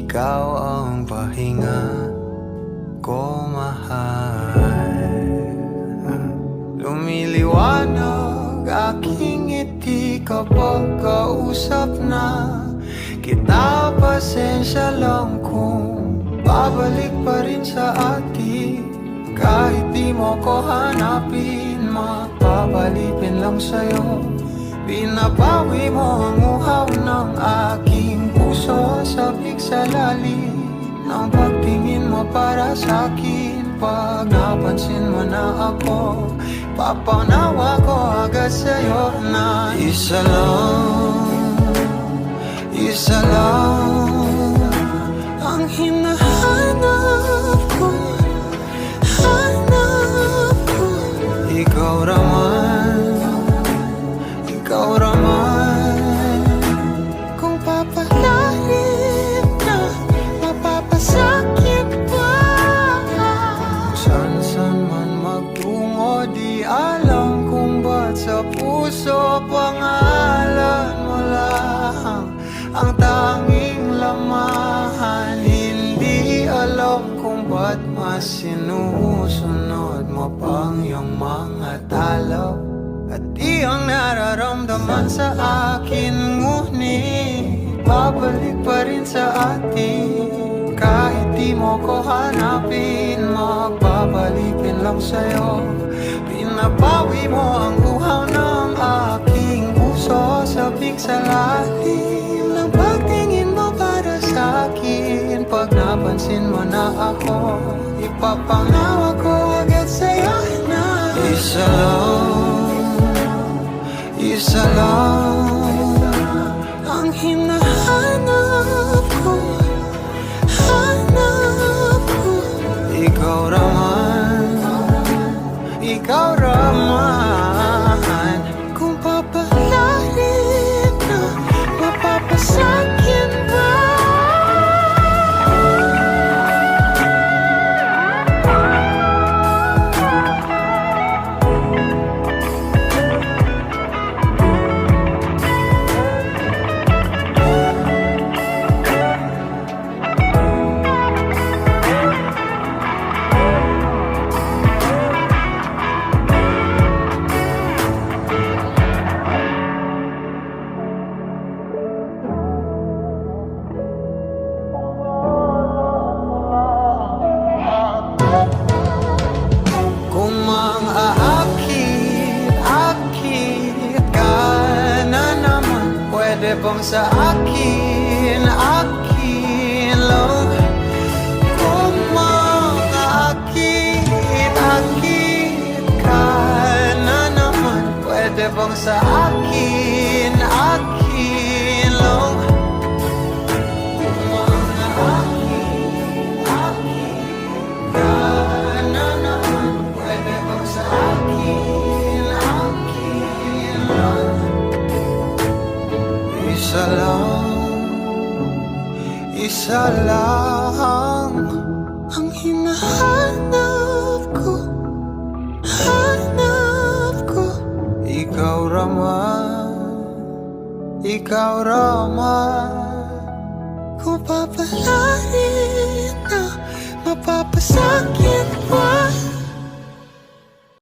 Ikaw ang pahinga ko, mahal. Lumiliwanag aking ngiti kapag kausap na kita. Pasensya lang kung babalik pa rin sa atin. Kahit di mo ko hanapin, mapapalipin lang sa'yo. Pinapawi mo ang uhaw ng aking puso. Sabik sa lalim ng pagtingin mo para sa'kin. Pag napansin mo na ako, papanawa ko agad sa'yo na isa lang ang hinahanap ko. Ikaw raman, kung papalalim na mapapasakit pa. San man magtungo, di alam kung ba't sa puso pangalan mo lang ang tanging lamahan. Hindi alam kung ba't mas sinusunod mo pang iyong mga talo. At iyong nararamdaman sa akin, ngunit babalik pa rin sa atin. Kahit di mo ko hanapin, magpapalipin lang sa'yo. Pinapawi mo ang uhaw ng aking puso. Sabik sa lalim ng pagtingin mo para sa'kin. Pag napansin mo na ako, ipapangawa ko agad sa'yo na isa lang ang hinahanap ko. Ikaw raman, kung papalalim na mapapasakit ba. Pwede bang sa akin lang? Kung makaakit ka na naman, pwede bang sa akin lang? Kung makaakit ka na naman, pwede bang sa akin lang? Isa lang ang hinahanap ko. Ikaw raman, kung papalalim